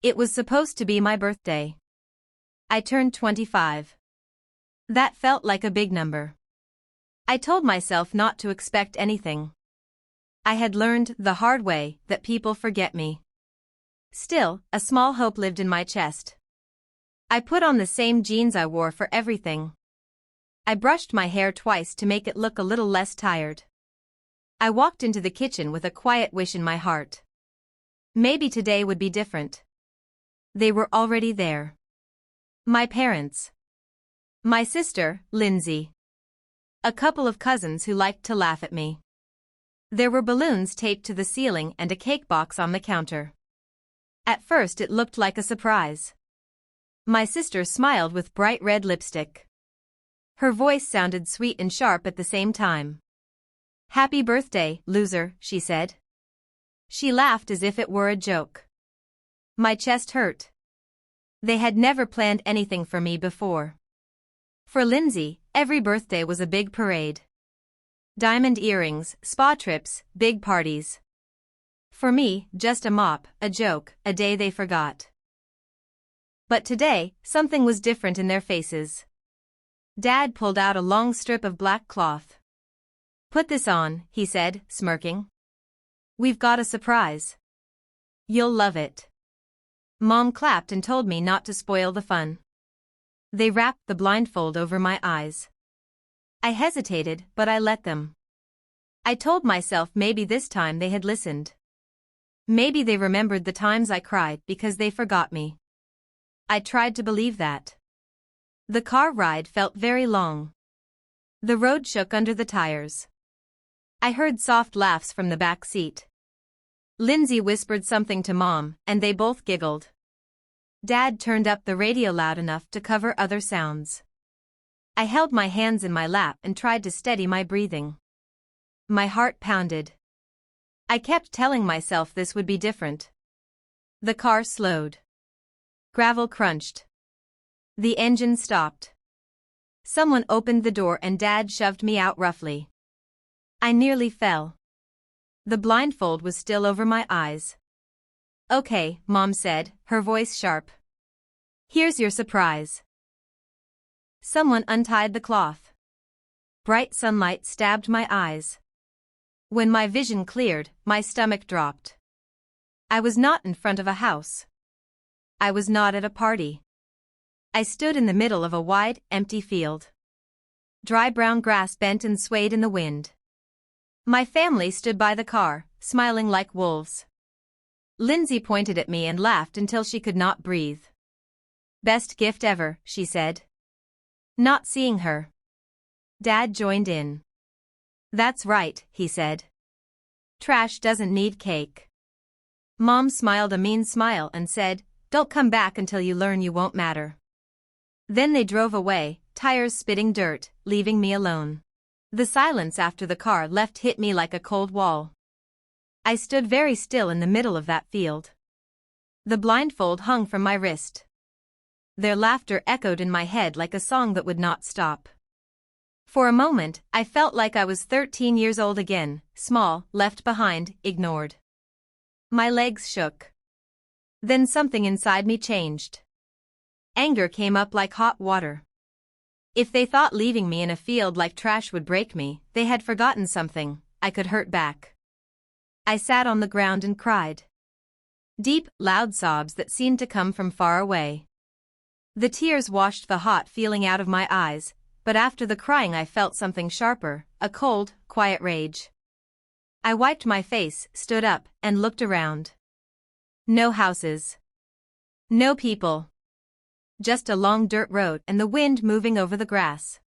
It was supposed to be my birthday. I turned 25. That felt like a big number. I told myself not to expect anything. I had learned the hard way that people forget me. Still, a small hope lived in my chest. I put on the same jeans I wore for everything. I brushed my hair twice to make it look a little less tired. I walked into the kitchen with a quiet wish in my heart. Maybe today would be different. They were already there. My parents. My sister, Lindsay. A couple of cousins who liked to laugh at me. There were balloons taped to the ceiling and a cake box on the counter. At first it looked like a surprise. My sister smiled with bright red lipstick. Her voice sounded sweet and sharp at the same time. "Happy birthday, loser," she said. She laughed as if it were a joke. My chest hurt. They had never planned anything for me before. For Lindsay, every birthday was a big parade. Diamond earrings, spa trips, big parties. For me, just a mop, a joke, a day they forgot. But today, something was different in their faces. Dad pulled out a long strip of black cloth. "Put this on," he said, smirking. "We've got a surprise. You'll love it." Mom clapped and told me not to spoil the fun. They wrapped the blindfold over my eyes. I hesitated, but I let them. I told myself maybe this time they had listened. Maybe they remembered the times I cried because they forgot me. I tried to believe that. The car ride felt very long. The road shook under the tires. I heard soft laughs from the back seat. Lindsay whispered something to Mom, and they both giggled. Dad turned up the radio loud enough to cover other sounds. I held my hands in my lap and tried to steady my breathing. My heart pounded. I kept telling myself this would be different. The car slowed. Gravel crunched. The engine stopped. Someone opened the door and Dad shoved me out roughly. I nearly fell. The blindfold was still over my eyes. "Okay," Mom said, her voice sharp. "Here's your surprise." Someone untied the cloth. Bright sunlight stabbed my eyes. When my vision cleared, my stomach dropped. I was not in front of a house. I was not at a party. I stood in the middle of a wide, empty field. Dry brown grass bent and swayed in the wind. My family stood by the car, smiling like wolves. Lindsay pointed at me and laughed until she could not breathe. "Best gift ever," she said. Not seeing her. Dad joined in. "That's right," he said. "Trash doesn't need cake." Mom smiled a mean smile and said, "Don't come back until you learn you won't matter." Then they drove away, tires spitting dirt, leaving me alone. The silence after the car left hit me like a cold wall. I stood very still in the middle of that field. The blindfold hung from my wrist. Their laughter echoed in my head like a song that would not stop. For a moment, I felt like I was 13 years old again, small, left behind, ignored. My legs shook. Then something inside me changed. Anger came up like hot water. If they thought leaving me in a field like trash would break me, they had forgotten something I could hurt back. I sat on the ground and cried. Deep, loud sobs that seemed to come from far away. The tears washed the hot feeling out of my eyes, but after the crying I felt something sharper, a cold, quiet rage. I wiped my face, stood up, and looked around. No houses. No people. Just a long dirt road and the wind moving over the grass.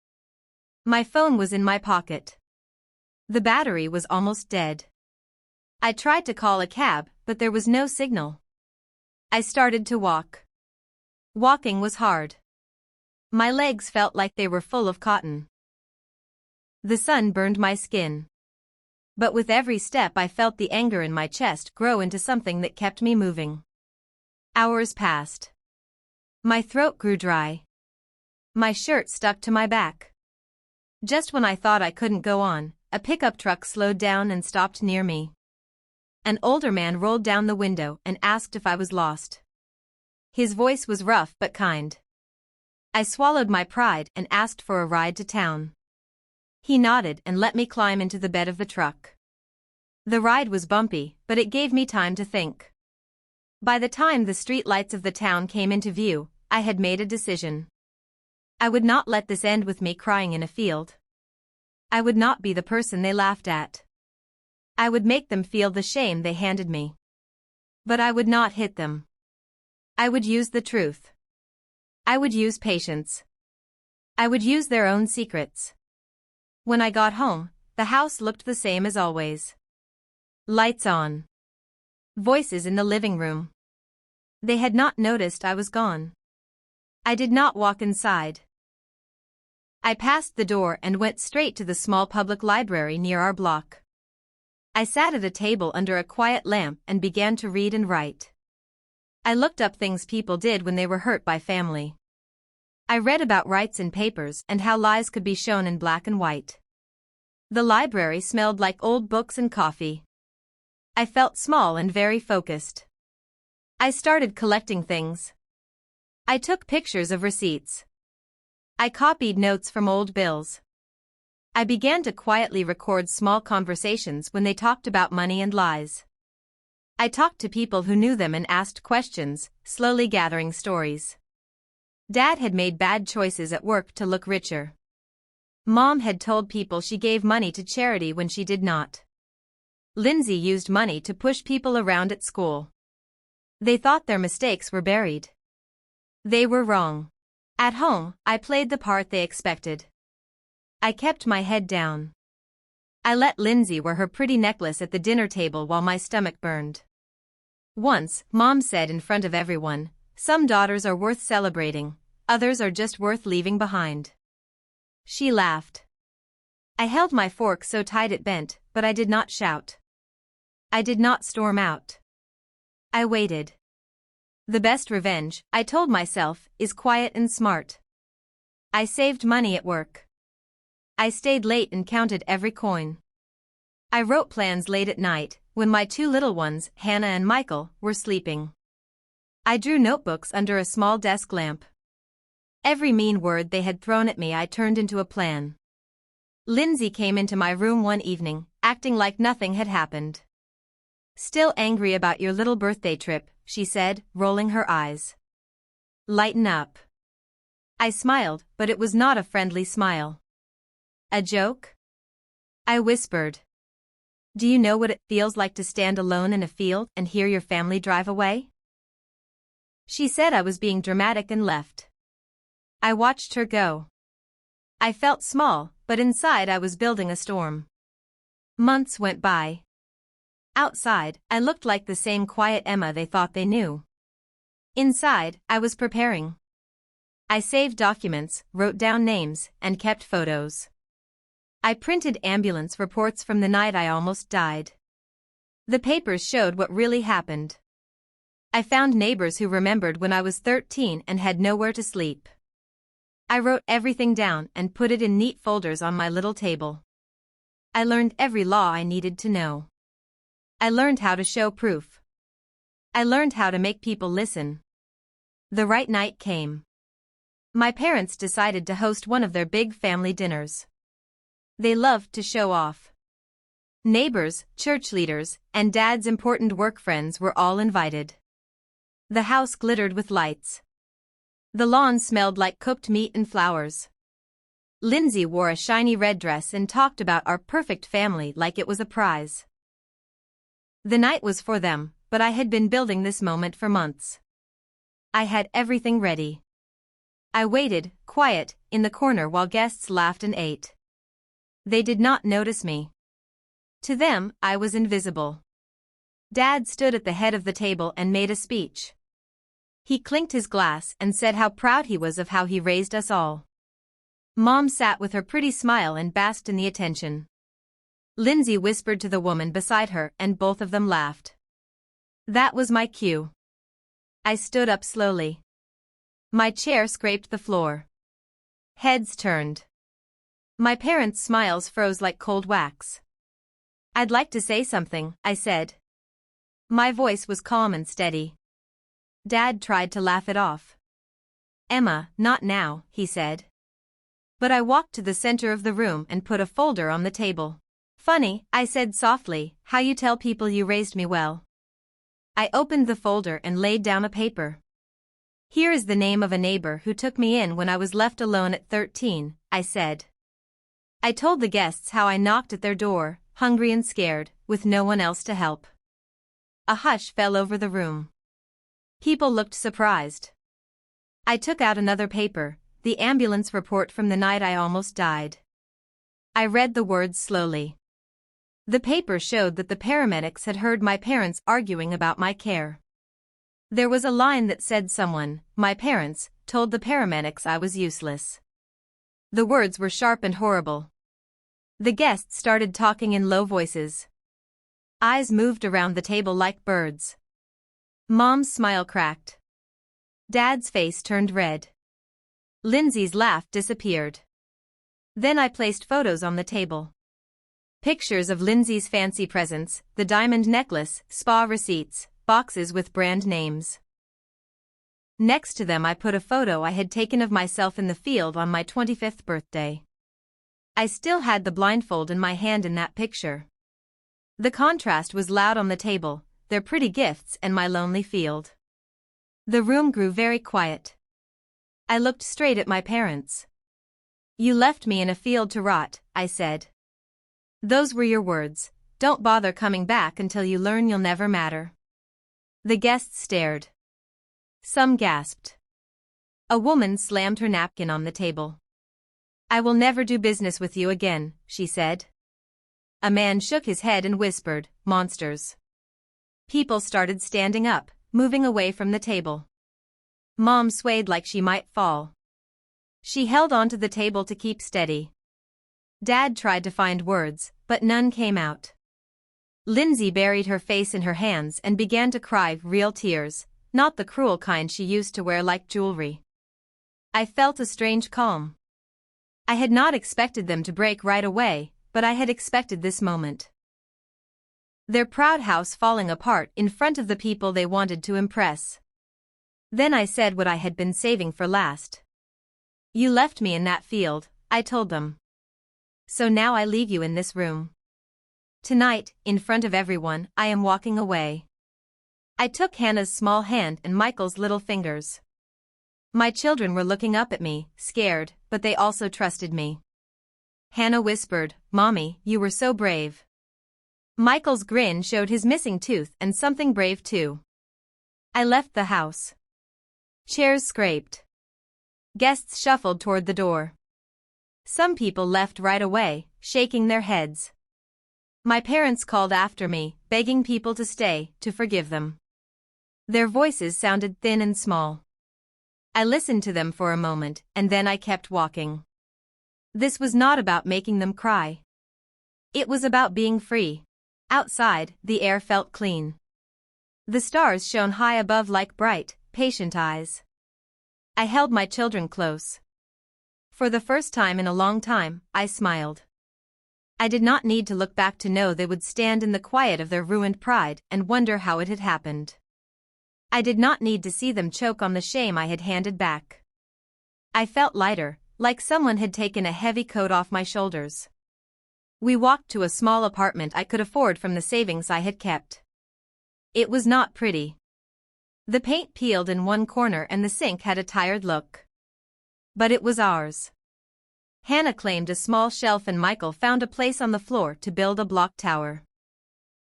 My phone was in my pocket. The battery was almost dead. I tried to call a cab, but there was no signal. I started to walk. Walking was hard. My legs felt like they were full of cotton. The sun burned my skin. But with every step I felt the anger in my chest grow into something that kept me moving. Hours passed. My throat grew dry. My shirt stuck to my back. Just when I thought I couldn't go on, a pickup truck slowed down and stopped near me. An older man rolled down the window and asked if I was lost. His voice was rough but kind. I swallowed my pride and asked for a ride to town. He nodded and let me climb into the bed of the truck. The ride was bumpy, but it gave me time to think. By the time the street lights of the town came into view, I had made a decision. I would not let this end with me crying in a field. I would not be the person they laughed at. I would make them feel the shame they handed me. But I would not hit them. I would use the truth. I would use patience. I would use their own secrets. When I got home, the house looked the same as always. Lights on. Voices in the living room. They had not noticed I was gone. I did not walk inside. I passed the door and went straight to the small public library near our block. I sat at a table under a quiet lamp and began to read and write. I looked up things people did when they were hurt by family. I read about rights in papers and how lies could be shown in black and white. The library smelled like old books and coffee. I felt small and very focused. I started collecting things. I took pictures of receipts. I copied notes from old bills. I began to quietly record small conversations when they talked about money and lies. I talked to people who knew them and asked questions, slowly gathering stories. Dad had made bad choices at work to look richer. Mom had told people she gave money to charity when she did not. Lindsay used money to push people around at school. They thought their mistakes were buried. They were wrong. At home, I played the part they expected. I kept my head down. I let Lindsay wear her pretty necklace at the dinner table while my stomach burned. Once, Mom said in front of everyone, "Some daughters are worth celebrating, others are just worth leaving behind." She laughed. I held my fork so tight it bent, but I did not shout. I did not storm out. I waited. The best revenge, I told myself, is quiet and smart. I saved money at work. I stayed late and counted every coin. I wrote plans late at night, when my two little ones, Hannah and Michael, were sleeping. I drew notebooks under a small desk lamp. Every mean word they had thrown at me I turned into a plan. Lindsay came into my room one evening, acting like nothing had happened. "Still angry about your little birthday trip," she said, rolling her eyes. "Lighten up." I smiled, but it was not a friendly smile. "A joke?" I whispered. "Do you know what it feels like to stand alone in a field and hear your family drive away?" She said I was being dramatic and left. I watched her go. I felt small, but inside I was building a storm. Months went by. Outside, I looked like the same quiet Emma they thought they knew. Inside, I was preparing. I saved documents, wrote down names, and kept photos. I printed ambulance reports from the night I almost died. The papers showed what really happened. I found neighbors who remembered when I was 13 and had nowhere to sleep. I wrote everything down and put it in neat folders on my little table. I learned every law I needed to know. I learned how to show proof. I learned how to make people listen. The right night came. My parents decided to host one of their big family dinners. They loved to show off. Neighbors, church leaders, and Dad's important work friends were all invited. The house glittered with lights. The lawn smelled like cooked meat and flowers. Lindsay wore a shiny red dress and talked about our perfect family like it was a prize. The night was for them, but I had been building this moment for months. I had everything ready. I waited, quiet, in the corner while guests laughed and ate. They did not notice me. To them, I was invisible. Dad stood at the head of the table and made a speech. He clinked his glass and said how proud he was of how he raised us all. Mom sat with her pretty smile and basked in the attention. Lindsay whispered to the woman beside her and both of them laughed. That was my cue. I stood up slowly. My chair scraped the floor. Heads turned. My parents' smiles froze like cold wax. "I'd like to say something," I said. My voice was calm and steady. Dad tried to laugh it off. "Emma, not now," he said. But I walked to the center of the room and put a folder on the table. "Funny," I said softly, "how you tell people you raised me well." I opened the folder and laid down a paper. "Here is the name of a neighbor who took me in when I was left alone at 13, I said. I told the guests how I knocked at their door, hungry and scared, with no one else to help. A hush fell over the room. People looked surprised. I took out another paper, the ambulance report from the night I almost died. I read the words slowly. The paper showed that the paramedics had heard my parents arguing about my care. There was a line that said someone, my parents, told the paramedics I was useless. The words were sharp and horrible. The guests started talking in low voices. Eyes moved around the table like birds. Mom's smile cracked. Dad's face turned red. Lindsay's laugh disappeared. Then I placed photos on the table. Pictures of Lindsay's fancy presents, the diamond necklace, spa receipts, boxes with brand names. Next to them I put a photo I had taken of myself in the field on my 25th birthday. I still had the blindfold in my hand in that picture. The contrast was loud on the table, their pretty gifts and my lonely field. The room grew very quiet. I looked straight at my parents. "You left me in a field to rot," I said. "Those were your words. Don't bother coming back until you learn you'll never matter." The guests stared. Some gasped. A woman slammed her napkin on the table. "I will never do business with you again," she said. A man shook his head and whispered, "Monsters." People started standing up, moving away from the table. Mom swayed like she might fall. She held onto the table to keep steady. Dad tried to find words, but none came out. Lindsay buried her face in her hands and began to cry, real tears, not the cruel kind she used to wear like jewelry. I felt a strange calm. I had not expected them to break right away, but I had expected this moment. Their proud house falling apart in front of the people they wanted to impress. Then I said what I had been saving for last. "You left me in that field," I told them. "So now I leave you in this room. Tonight, in front of everyone, I am walking away." I took Hannah's small hand and Michael's little fingers. My children were looking up at me, scared, but they also trusted me. Hannah whispered, "Mommy, you were so brave." Michael's grin showed his missing tooth and something brave too. I left the house. Chairs scraped. Guests shuffled toward the door. Some people left right away, shaking their heads. My parents called after me, begging people to stay, to forgive them. Their voices sounded thin and small. I listened to them for a moment, and then I kept walking. This was not about making them cry. It was about being free. Outside, the air felt clean. The stars shone high above like bright, patient eyes. I held my children close. For the first time in a long time, I smiled. I did not need to look back to know they would stand in the quiet of their ruined pride and wonder how it had happened. I did not need to see them choke on the shame I had handed back. I felt lighter, like someone had taken a heavy coat off my shoulders. We walked to a small apartment I could afford from the savings I had kept. It was not pretty. The paint peeled in one corner and the sink had a tired look. But it was ours. Hannah claimed a small shelf and Michael found a place on the floor to build a block tower.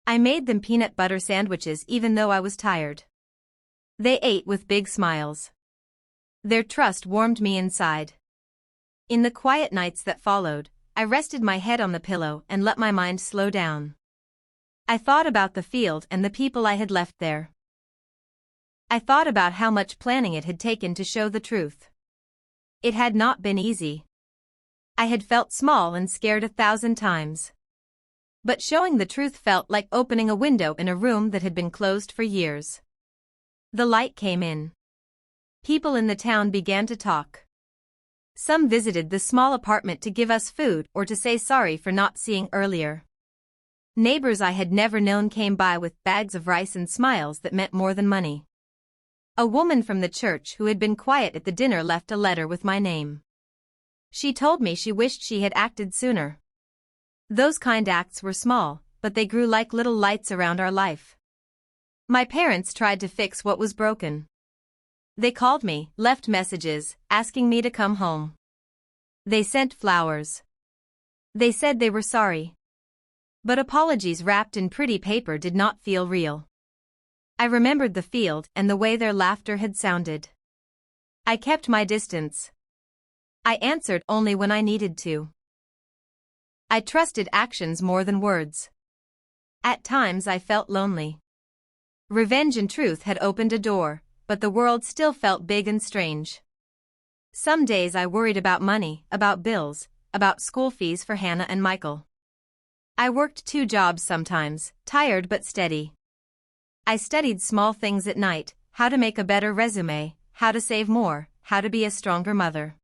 I made them peanut butter sandwiches even though I was tired. They ate with big smiles. Their trust warmed me inside. In the quiet nights that followed, I rested my head on the pillow and let my mind slow down. I thought about the field and the people I had left there. I thought about how much planning it had taken to show the truth. It had not been easy. I had felt small and scared 1,000 times. But showing the truth felt like opening a window in a room that had been closed for years. The light came in. People in the town began to talk. Some visited the small apartment to give us food or to say sorry for not seeing earlier. Neighbors I had never known came by with bags of rice and smiles that meant more than money. A woman from the church who had been quiet at the dinner left a letter with my name. She told me she wished she had acted sooner. Those kind acts were small, but they grew like little lights around our life. My parents tried to fix what was broken. They called me, left messages, asking me to come home. They sent flowers. They said they were sorry. But apologies wrapped in pretty paper did not feel real. I remembered the field and the way their laughter had sounded. I kept my distance. I answered only when I needed to. I trusted actions more than words. At times I felt lonely. Revenge and truth had opened a door, but the world still felt big and strange. Some days I worried about money, about bills, about school fees for Hannah and Michael. I worked 2 jobs sometimes, tired but steady. I studied small things at night, how to make a better resume, how to save more, how to be a stronger mother.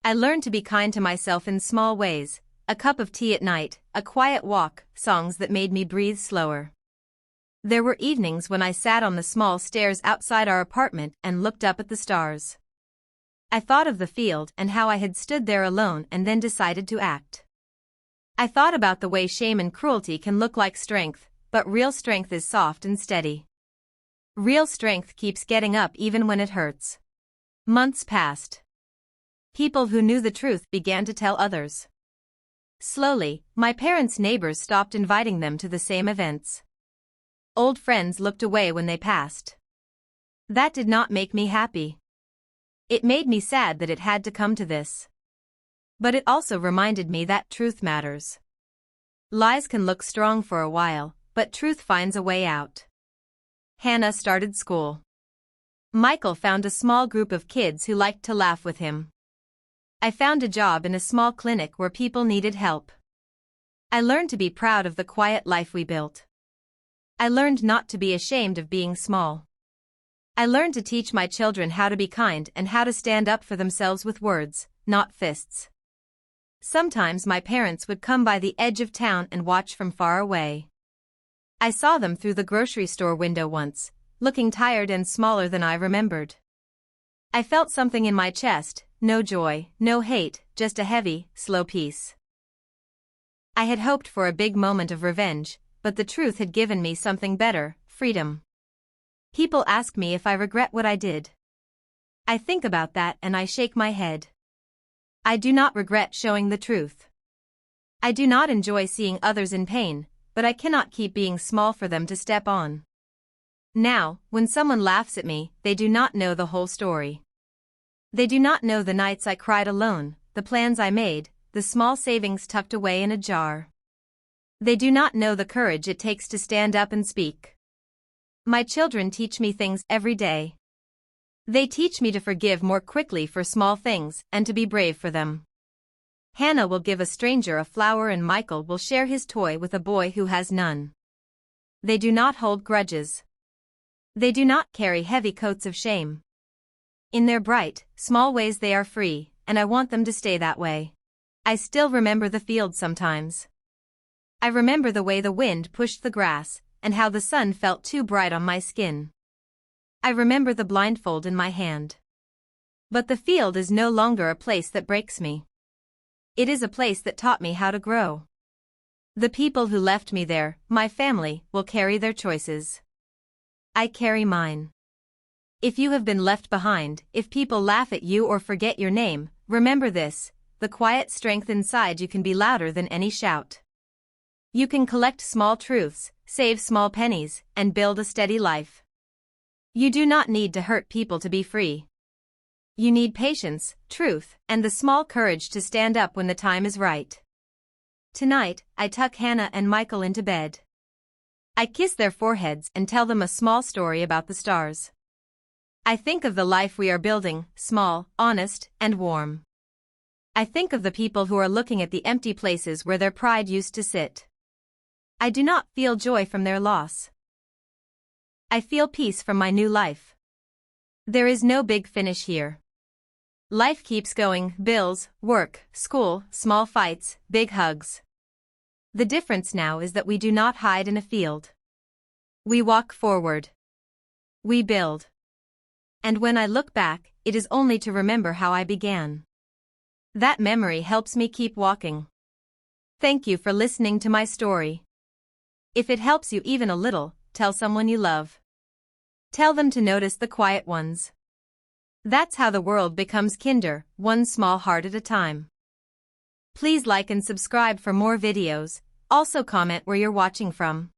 I learned to be kind to myself in small ways, a cup of tea at night, a quiet walk, songs that made me breathe slower. There were evenings when I sat on the small stairs outside our apartment and looked up at the stars. I thought of the field and how I had stood there alone and then decided to act. I thought about the way shame and cruelty can look like strength, but real strength is soft and steady. Real strength keeps getting up even when it hurts. Months passed. People who knew the truth began to tell others. Slowly, my parents' neighbors stopped inviting them to the same events. Old friends looked away when they passed. That did not make me happy. It made me sad that it had to come to this. But it also reminded me that truth matters. Lies can look strong for a while, but truth finds a way out. Hannah started school. Michael found a small group of kids who liked to laugh with him. I found a job in a small clinic where people needed help. I learned to be proud of the quiet life we built. I learned not to be ashamed of being small. I learned to teach my children how to be kind and how to stand up for themselves with words, not fists. Sometimes my parents would come by the edge of town and watch from far away. I saw them through the grocery store window once, looking tired and smaller than I remembered. I felt something in my chest, no joy, no hate, just a heavy, slow peace. I had hoped for a big moment of revenge, but the truth had given me something better, freedom. People ask me if I regret what I did. I think about that and I shake my head. I do not regret showing the truth. I do not enjoy seeing others in pain, but I cannot keep being small for them to step on. Now, when someone laughs at me, they do not know the whole story. They do not know the nights I cried alone, the plans I made, the small savings tucked away in a jar. They do not know the courage it takes to stand up and speak. My children teach me things every day. They teach me to forgive more quickly for small things and to be brave for them. Hannah will give a stranger a flower and Michael will share his toy with a boy who has none. They do not hold grudges. They do not carry heavy coats of shame. In their bright, small ways they are free, and I want them to stay that way. I still remember the field sometimes. I remember the way the wind pushed the grass, and how the sun felt too bright on my skin. I remember the blindfold in my hand. But the field is no longer a place that breaks me. It is a place that taught me how to grow. The people who left me there, my family, will carry their choices. I carry mine. If you have been left behind, if people laugh at you or forget your name, remember this: the quiet strength inside you can be louder than any shout. You can collect small truths, save small pennies, and build a steady life. You do not need to hurt people to be free. You need patience, truth, and the small courage to stand up when the time is right. Tonight, I tuck Hannah and Michael into bed. I kiss their foreheads and tell them a small story about the stars. I think of the life we are building, small, honest, and warm. I think of the people who are looking at the empty places where their pride used to sit. I do not feel joy from their loss. I feel peace from my new life. There is no big finish here. Life keeps going: bills, work, school, small fights, big hugs. The difference now is that we do not hide in a field. We walk forward. We build. And when I look back, it is only to remember how I began. That memory helps me keep walking. Thank you for listening to my story. If it helps you even a little, tell someone you love. Tell them to notice the quiet ones. That's how the world becomes kinder, one small heart at a time. Please like and subscribe for more videos. Also comment where you're watching from.